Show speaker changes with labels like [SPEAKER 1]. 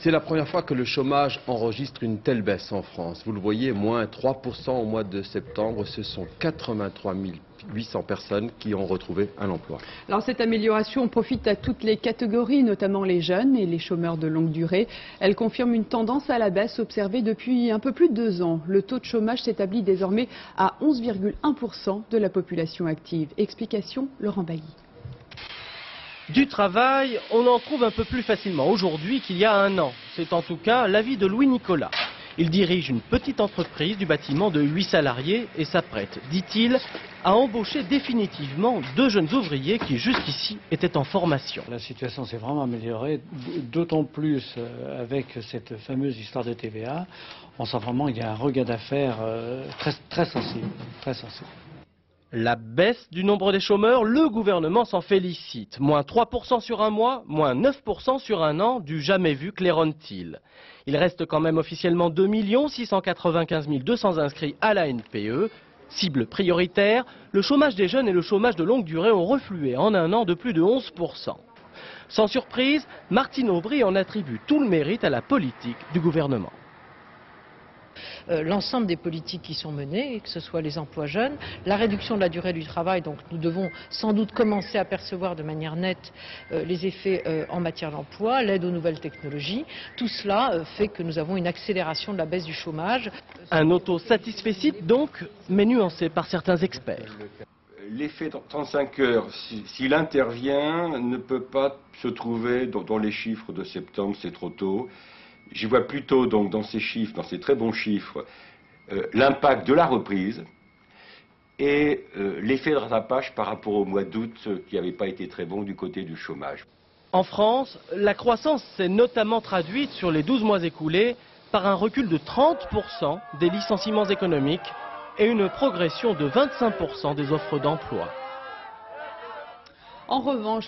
[SPEAKER 1] C'est la première fois que le chômage enregistre une telle baisse en France. Vous le voyez, moins 3% au mois de septembre. Ce sont 83 800 personnes qui ont retrouvé un emploi.
[SPEAKER 2] Alors cette amélioration profite à toutes les catégories, notamment les jeunes et les chômeurs de longue durée. Elle confirme une tendance à la baisse observée depuis un peu plus de 2 ans. Le taux de chômage s'établit désormais à 11,1% de la population active. Explication, Laurent Bailly.
[SPEAKER 3] Du travail, on en trouve un peu plus facilement aujourd'hui qu'il y a 1 an. C'est en tout cas l'avis de Louis Nicolas. Il dirige une petite entreprise du bâtiment de 8 salariés et s'apprête, dit-il, à embaucher définitivement 2 jeunes ouvriers qui jusqu'ici étaient en formation.
[SPEAKER 4] La situation s'est vraiment améliorée, d'autant plus avec cette fameuse histoire de TVA. On sent vraiment qu'il y a un regain d'affaires très sensible, très sensible.
[SPEAKER 3] La baisse du nombre des chômeurs, le gouvernement s'en félicite. Moins 3% sur un mois, moins 9% sur un an, du jamais vu claironne-t-il. Il reste quand même officiellement 2 695 200 inscrits à la NPE. Cible prioritaire, le chômage des jeunes et le chômage de longue durée ont reflué en 1 an de plus de 11%. Sans surprise, Martine Aubry en attribue tout le mérite à la politique du gouvernement.
[SPEAKER 5] L'ensemble des politiques qui sont menées, que ce soit les emplois jeunes, la réduction de la durée du travail, donc nous devons sans doute commencer à percevoir de manière nette les effets en matière d'emploi, l'aide aux nouvelles technologies. Tout cela fait que nous avons une accélération de la baisse du chômage.
[SPEAKER 3] Un autosatisfecit donc, mais nuancé par certains experts.
[SPEAKER 6] L'effet 35 heures, s'il intervient, ne peut pas se trouver dans les chiffres de septembre, c'est trop tôt. J'y vois plutôt donc dans ces chiffres, dans ces très bons chiffres, l'impact de la reprise et l'effet de rattrapage par rapport au mois d'août qui n'avait pas été très bon du côté du chômage.
[SPEAKER 3] En France, la croissance s'est notamment traduite sur les 12 mois écoulés par un recul de 30% des licenciements économiques et une progression de 25% des offres d'emploi.
[SPEAKER 2] En revanche,